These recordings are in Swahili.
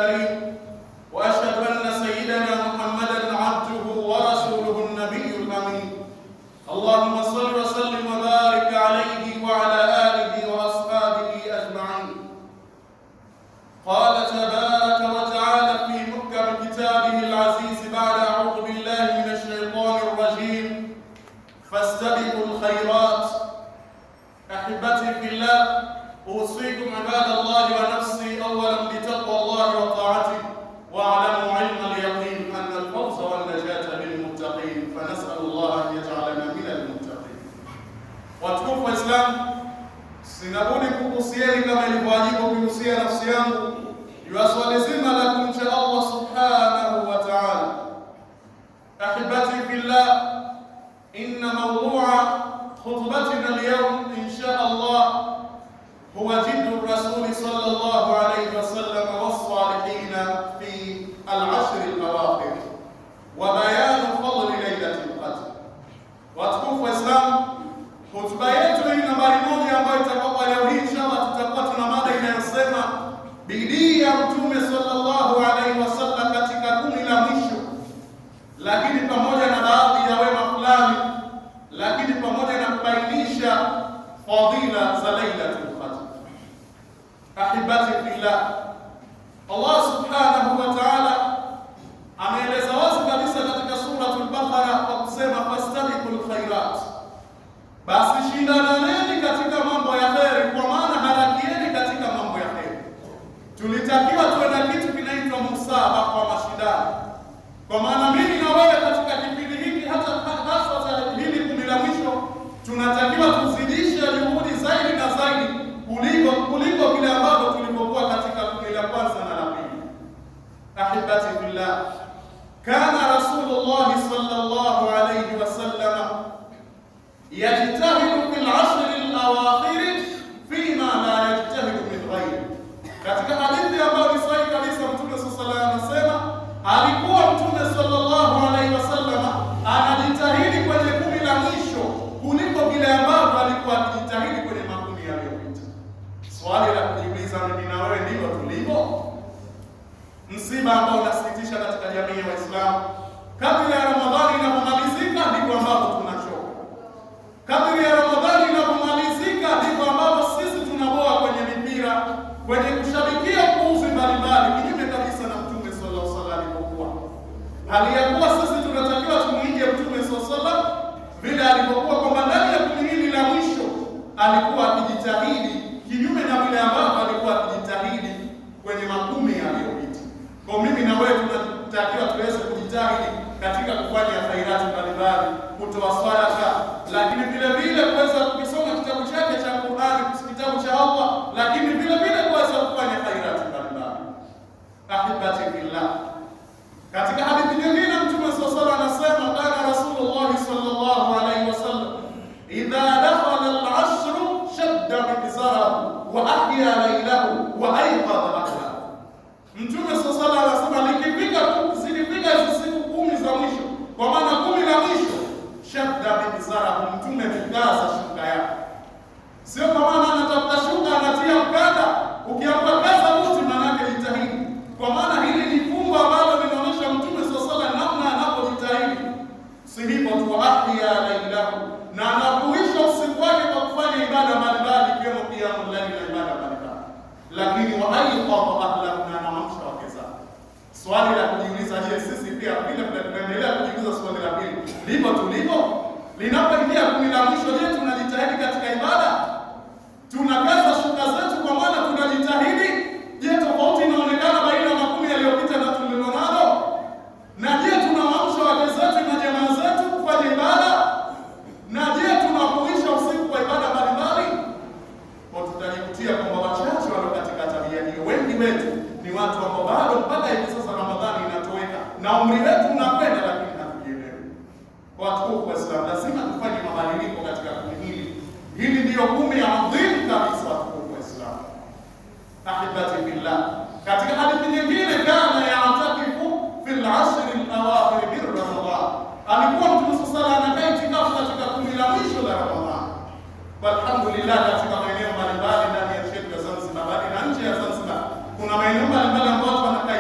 الكريم، وأشهد أن سيدنا محمدا عبده ورسوله النبي الأمين. اللهم صل وسلم وبارك عليه وعلى آله وأصحابه أجمعين. قال تبارك وتعالى في محكم كتابه العزيز بعد أعوذ بالله من الشيطان الرجيم: فاستبقوا الخيرات. أحبتي في الله، أوصيكم عباد الله ونفسي أولا بتقوى الله وطاعته، واعلموا علم اليقين أن الفوز والنجاة للمتقين، فنسأل الله أن يجعلنا من المتقين. Watukufu wa Islam, sinabudi kuhusieni kama ilivyowajibu kuhusia nafsi yangu juu ya swali zima la kumcha Allah subhanahu wa ta'ala. Ahibati fillah, inna mawdu'a khutbatina al-yawm insha Allah هو جد الرسول صلى الله عليه وسلم والصالحين في العشر الأواخر وبيان فضل ليلة القدر. Watukufu wa Islam, hotuba yetu hii nambari 1 ambayo itakuwa leo hii inshallah, tutakuwa tuna mada inayosema bidii ya Mtume sallallahu alaihi wasallam katika 10 la mwisho, lakini pamoja na baadhi ya wema fulani, lakini pamoja na kubainisha fadhila za Lailatul Qadr. Ahibati fillah, Allah subhanahu wa ta'ala ameeleza wazi kabisa katika suratul Baqara kwa kusema fastabiqul khairat, basi shindaneni katika mambo ya kheri, kwa maana harakieni katika mambo ya kheri. Tulitakiwa tuwe na kitu kinaitwa musabaka wa mashindano, kwa maana mimi na wewe katika kipindi hiki hasa hili 10 la mwisho tunatakiwa tuzidishe juhudi zaidi na zaidi kuliko vile ambavyo tulipokuwa katika 10 la kwanza na la pili. Ahibati billah, kana Rasulullah sallallahu alayhi wasallam yajtahidu fil 'ashr al-awakhir fima la yajtahidu min ghayri. Katika hadithi ambayo ni sahihi kabisa, Mtume sallallahu alayhi wasallam alikuwa Mtume sallallahu alayhi wasallam anajitahidi kwenye 10 la mwisho kuliko vile ambavyo alikuwa akijitahidi kwenye 10 yaliyopita. Swali la kujiuliza mimi na wewe, ndivyo tulivyo? Msiba ambao unasikitisha katika jamii ya Waislamu, kadri ya Ramadhani inapomalizika ndivyo ambavyo tunachoka. Kadri ya Ramadhani inapomalizika ndivyo ambavyo sisi tunaboa kwenye mipira, kwenye kushabikia kuuzi mbalimbali, kinyume kabisa na Mtume sallallahu alaihi wasallam alipokuwa. Hali ya kuwa sisi tunatakiwa tumuige Mtume sallallahu alaihi wasallam vile alipokuwa, kwamba ndani ya 10 hili la mwisho alikuwa akijitahidi kinyume na vile ambavyo alikuwa akijitahidi kwenye 10 yaliyopita. Kwa mimi na wewe tunatakiwa tuweze kujitahidi katika kufanya khairati mbalimbali, kutoa sadaka, lakini vile vile kuweza kusoma kitabu chake cha Qur'an, kitabu cha Allah, lakini vile vile kuweza kufanya khairati mbalimbali. Ahibati billah, katika hadithi nyingine Mtume sallallahu alaihi wasallam anasema, kana Rasulullah sallallahu alaihi wasallam idha dakhala al-'ashr shadda mizarahu wa ahya laylahu wa ayqadha ahlahu. Mtume sallallahu alaihi wasallam likifika siku 10 za mwisho, kwa maana 10 la mwisho, shadda mizarahu, Mtume mkaza shuka yake. Sio kwa maana anatafuta shuka anatia mkanda, ukiamka kaza buti maana yake jitahidi, kwa maana hili ni fungu ambalo linaonyesha Mtume sallallahu alaihi wasallam namna anapojitahidi. Si hivyo tu, ahya laylahu, na anakuisha usiku wake kwa kufanya ibada mbalimbali ikiwemo qiyamul layl na ibada mbalimbali, lakini wa ayqadha ahlahu, na anaamsha wake zake. Swali la kujiuliza, je, sisi pia vile tunaendelea kujiuliza swali la pili, lipo tulipo? Linapoingia 10 la mwisho, je, tunajitahidi katika ibada? Tunakaza shuka zetu kwa maana tunajitahidi? Je, tofauti inaonekana baina ya 10 yaliyopita na tulilonalo? Na je, tunaamsha wake zetu na jamaa zetu kufanya ibada? Na je, tunakuisha usiku kwa ibada mbalimbali? Kwa tutajikutia kwamba wachache walio katika tabia hiyo. Wengi wetu ni watu ambao bado mpaka hivi sasa Ramadhani inatoweka na umri wetu unakwenda, lakini hatujielewi. Watukufu wa Islam, lazima tufanye mabadiliko katika 10 hili. Hili ndiyo 10 ya adhimu kabisa, watukufu wa Islam. Ahibati billah, katika hadithi nyingine, kana ya'takifu fil 'ashr al-awakhir min Ramadhan, alikuwa Mtume sallallahu alaihi wasallam anakaa itikafu katika 10 la mwisho la Ramadhani. Alhamdulillah, katika maeneo mbalimbali ndani ya nchi ya Zanzibar, bali na nje ya Zanzibar, kuna maeneo mbalimbali ambayo wanakaa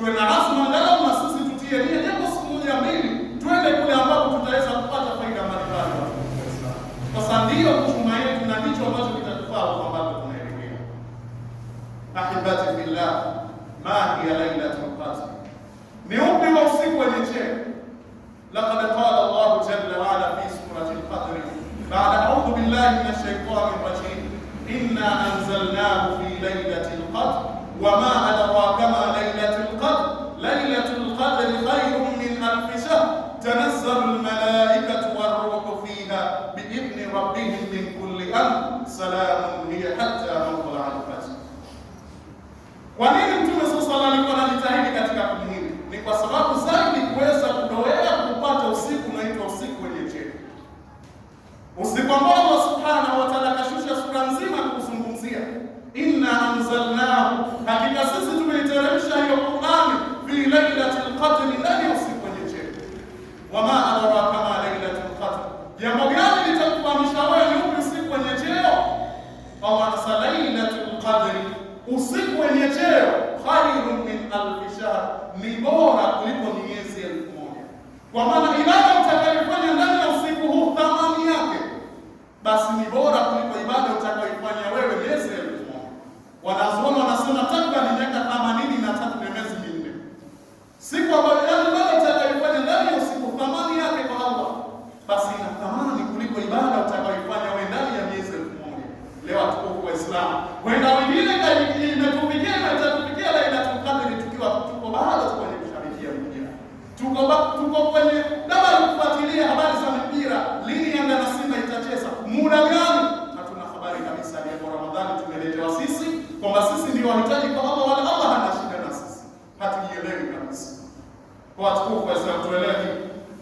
tuwe na azma angalau na sisi tutie nia japo siku moja mbili, twende kule ambapo tutaweza kupata faida mbalimbali wa Islam. Kwa sababu ndio kuchuma yetu na ndicho ambacho kitatufaa kwa ambapo tunaelekea. Ahibati billah, ma hiya lailatul qadr? Ni upi wa usiku wenye cheo? Laqad qala Allah jalla wa ala fi surati al-Qadr ba'da a'udhu billahi minash shaitani rajim inna anzalnahu fi lailatul qadr wa ma adraka ma lailatul qadr lailatul qadri khayrun min alf shahr tanazzalu al-malaikatu war-ruhu fiha bi'idhni rabbihim min kulli amr salamun hiya hatta matla'il fajr. Kwa nini Mtume sallallahu alaihi wasallam anajitahidi katika hili? Ni kwa sababu zaidi kuweza kudoea kupata usiku unaitwa usiku wenye cheo, usiku ambao Allah subhanahu wa ta'ala kashusha sura nzima kuzungumzia inna anzalnahu, hakika sisi tumeiteremsha hiyo Qur'ani fi lailatul qadr, ndani ya usiku wenye cheo. Wama adraka ma lailatul qadr, jambo gani litakufahamisha wewe ni upi usiku wenye cheo? Allah anasema lailatul qadr, usiku wenye cheo khairun min alf shahr, ni bora kuliko miezi 1000. Kwa maana ibada utakayofanya ndani ya usiku huu thamani yake basi ni bora kuliko ibada utakayofanya wewe miezi 1000. Wanazuoni wanasema takriban miaka 83 na miezi 4. Siku ambayo ibada utakayofanya ndani ya usiku thamani yake kwa Allah basi ina thamani kuliko ibada utakayofanya wewe ndani ya miezi 1000. Leo tuko kwa Islam, wenda wengine imetufikia na itatufikia Lailatul Qadr tukiwa tuko bado kwenye kushabikia mpira, tuko kwenye labda kufuatilia habari za mpira, lini Yanga na Simba itacheza, muda gani, hatuna habari kabisa. Ni kwa Ramadhani tumeletewa sisi kwamba sisi ndio wahitaji kwa Allah, wala Allah hana shida na sisi, hatujielewi kabisa. Kwa tukufu kwa Islam tuelewe.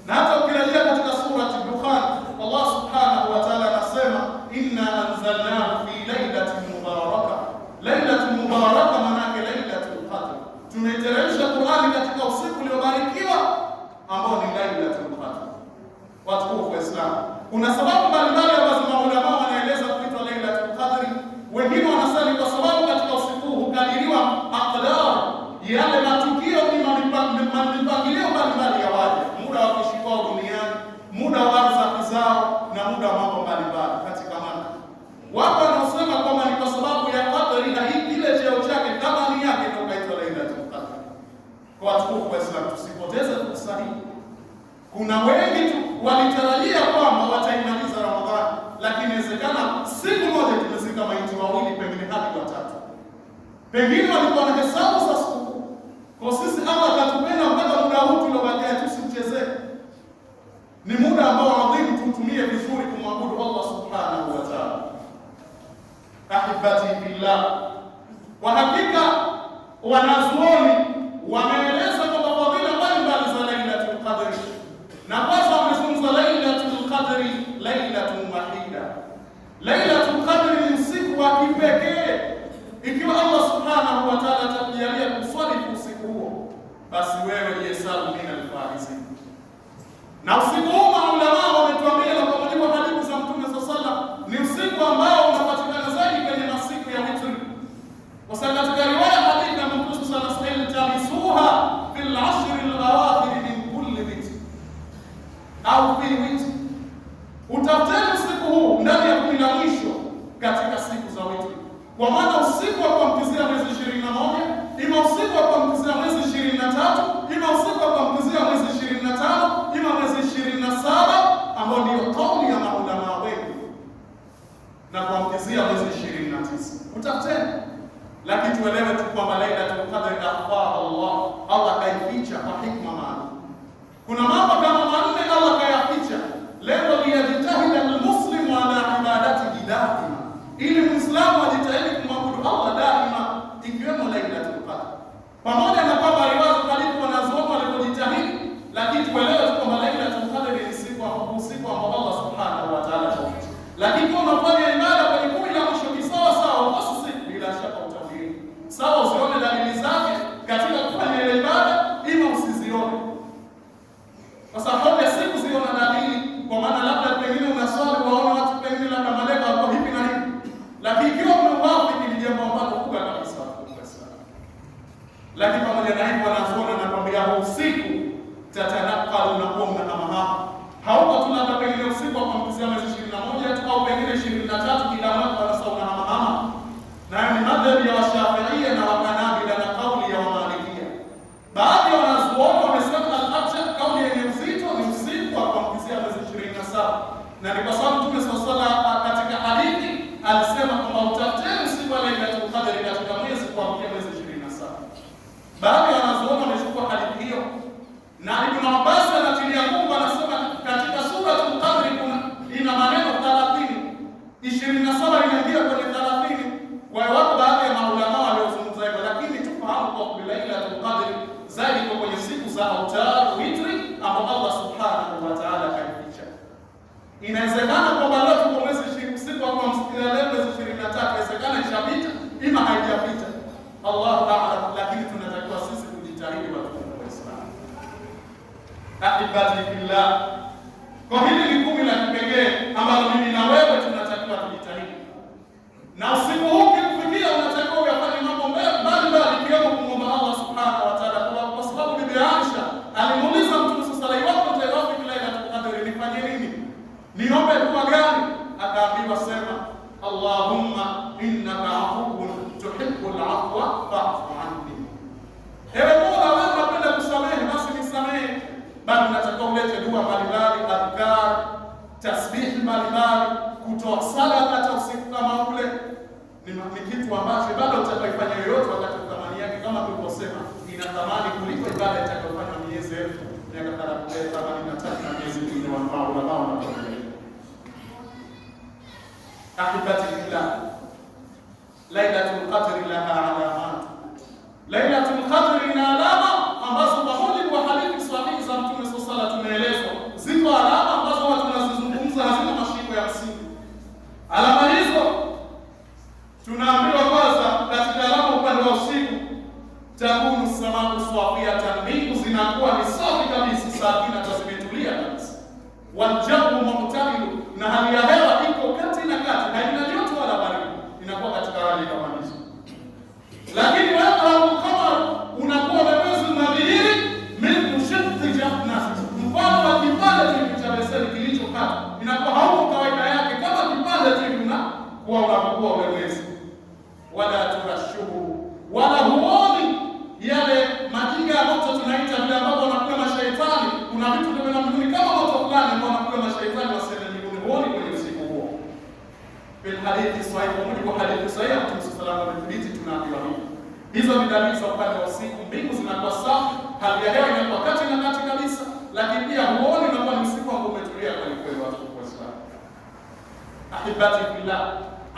Na hata ukirejea katika surati Dukhan, Allah subhanahu wa ta'ala anasema inna anzalnahu fi lailatin mubaraka. Lailatul mubaraka maana yake lailatul qadr, tumeiteremsha Qur'ani katika usiku uliobarikiwa ambao ni lailatul qadr. Watukufu wa Islam, kuna sababu mbalimbali ambazo maulama wanaeleza kuitwa lailatul qadr. Wengine wanasema kwa sababu katika usiku hukadiriwa aqdar, yale matukio ni mipangilio mbalimbali ya waja, muda wa kuishi kwao duniani, muda wa riziki zao na muda wa mambo mbalimbali katika maana. Wapo wanaosema kwamba ni kwa sababu ya qadri na ile cheo chake thamani yake ndio kaitwa lailatul qadr. Kwa watukufu wa Islam, tusipoteze fursa hii. Kuna wengi tu walitarajia kwamba wataimaliza Ramadhani, lakini inawezekana siku moja tumezika maiti wawili, pengine hadi watatu. Pengine walikuwa na hesabu za siku. Kwa sisi Allah akatupenda mpaka muda huu tuliobakia tusichezee. Ni muda ambao adhimu tutumie vizuri kumwabudu Allah subhanahu wa ta'ala. Ahibati billah, kwa hakika wanazuoni wameeleza kwamba fadhila mbalimbali za Lailatul Qadr, na kwanza wamezungumza Lailatul Qadr lailatun wahida. Lailatul Qadr ni usiku wa kipekee. Ikiwa Allah subhanahu wa ta'ala atakujalia kuswali usiku huo, basi wewe jihesabu min al-faizin. Na usiku huu maulama wametuambia na kwa mujibu wa hadithi za Mtume sallallahu alaihi wasallam ni usiku ambao unapatikana zaidi kwenye masiku ya witri. Kwa sababu katika riwaya hadithi ya Mtume sallallahu alaihi wasallam tamisuha fil ashr al-awakhir min kulli witr au fi witr, utafuteni usiku huu ndani ya 10 la mwisho katika siku za witri. Kwa maana usiku wa kuamkizia mwezi 21, ima usiku wa kuamkizia mwezi 23, ima usiku wa kuamkizia mwezi 25, ima mwezi 27 ambao ndio kauli ya maulama wengi, na kuamkizia mwezi 29. Utafuteni, lakini tuelewe tu kwamba Lailatul Qadr akhfaha Allah kaificha kwa hikma maalum. Kuna mambo kama manne Allah kayaficha, lengo liyajitahida almuslimu ala ibadatihi daima, ili Muislamu ajitahidi kumwabudu Allah daima, ikiwemo Lailatul Qadr. Pamoja na kwamba riwaya karibu wanazuoni walipojitahidi, lakini tuelewe tu kwamba Lailatul Qadr ni usiku ambao Allah subhanahu wa ta'ala kauficha. Lakini kama unafanya ibada kwenye 10 la mwisho kisawa sawa, basi siku bila shaka utafiri. Sawa usione dalili zake katika kufanya ile ibada, ima usizione. ya usiku tatanakalu na kuwa mnahamahama. Hauko tu labda pengine usiku wa kuambukizia mwezi 21 tu au pengine 23 kila mwaka wanasoma unahamahama. Na ni madhhabi ya Washafi'ia na Wahanabila na kauli ya Wamalikia. Baadhi ya wanazuoni wamesema al-abtar, kauli yenye uzito ni usiku wa kuambukizia mwezi 27. Na ni kwa sababu Mtume sallallahu katika hadithi alisema kwamba utafuteni usiku wa Lailatul Qadr katika mwezi kuamkia mwezi 27. Baadhi ya wanazuoni wamechukua hadithi hiyo, na Ibn Abbas anatilia nguvu, anasema katika suratul Qadr ina maneno 30, 27 inaingia kwenye 30. Kwa hiyo wako baadhi ya maulama waliozungumza hivyo, lakini tufahamu kwa Lailatul Qadr zaidi kwa kwenye siku za autar witri ambapo Allah subhanahu wa ta'ala kaificha. Inawezekana kwamba leo tuko mwezi siku wa kumsikia leo mwezi 23, inawezekana ishapita ima haijapita, Allahu a'lam, lakini tunatakiwa sisi kujitahidi watu wa Islam. Ahibati fillah, kwa hili ni kumi la kipekee ambalo mimi na wewe tunatakiwa tujitahidi. Na usiku huu ukifikia unatakiwa uyafanye mambo mbalimbali ikiwemo kumwomba Allah subhanahu wa ta'ala, kwa sababu Bibi Aisha alimuuliza Mtume sallallahu alaihi wasallam, utawafiki Lailatul Qadr, nifanye nini? Niombe dua gani? Akaambiwa sema, Allahumma innaka afuwwun tuhibbul afwa fa'fu anni. Ewe Mola, wewe unapenda kusamehe, basi nisamehe. Bali unatakiwa ulete dua mbalimbali, adhkar, tasbih mbalimbali, kutoa sadaka hata usiku kama ule. Ni kitu ambacho bado utakayofanya yoyote wakati thamani yake, kama tulivyosema, ina thamani kuliko ibada itakayofanywa miezi 1383 na miezi mingine wa maulama wanapoeleza. Ahibati fillah, Lailatul Qadr laha alamat. Lailatul Qadr ina alama ambazo kwa mujibu wa hadithi sahihi za Mtume sallallahu alaihi wasallam tumeelezwa ziko alama ambazo watu wanazizungumza hazina mashiko ya msingi. Alama hizo tunaambiwa kwanza, katika alama upande wa usiku, takunu samau sawiyatan, mbingu zinakuwa ni safi kabisa, sakina, zimetulia kabisa. Waljabu mu'tadilu, na hali ya hewa iko kati na kati, haina joto wala baridi, inakuwa katika hali kama hizo. Lakini wewe kama unakuwa mwezi unadhihiri min shaddi jahannam, mfano wa kipande cha beseni kilichokata, inakuwa hauko kawaida yake, kama kipande hivi unakuwa unapokuwa mwezi. Wala turashuhu, wala huoni yale majinga ya moto tunaita vile ambavyo wanakuwa mashaitani. Kuna vitu vya namna kama moto fulani ambao wanakuwa mashaitani wasema mbinguni, huoni kwenye usiku huo. Bil hadithi sahihi, kwa mujibu wa hadithi sahihi ya Mtume sallallahu alaihi wasallam tunaambiwa hivi. Hizo ni dalili za upande wa usiku, mbingu zinakuwa safi, hali ya hewa inakuwa kati na kati kabisa, lakini pia huoni unakuwa ni usiku ambao umetulia kwa kweli watu wa Islam. Ahibati fillah,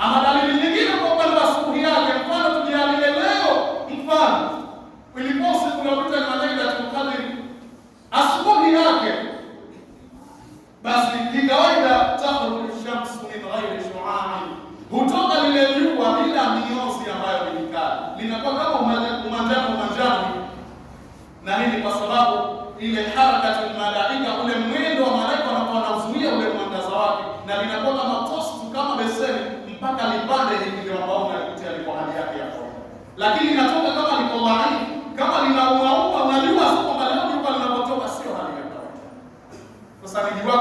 ama dalili nyingine kwa upande wa asubuhi yake, mfano tujalie leo, mfano ilikuwa siku unapita na Lailatul Qadr asubuhi yake, basi kikawaida takhruju shamsu min ghairi shu'a'i, hutoka lile jua bila mionzi ambayo ni kali, linakuwa kama umanjano. Na hii ni kwa sababu ile harakati ya malaika, ule mwendo wa malaika unakuwa unazuia ule mwangaza wake, na linakuwa kama toast, kama beseni, mpaka lipande hivi ndio ambao unakutia liko hali yake ya kawaida. Lakini inatoka kama liko dhaifu, kama linauma, unajua sio kwamba leo jua linapotoka sio hali ya kawaida. Sasa ni jua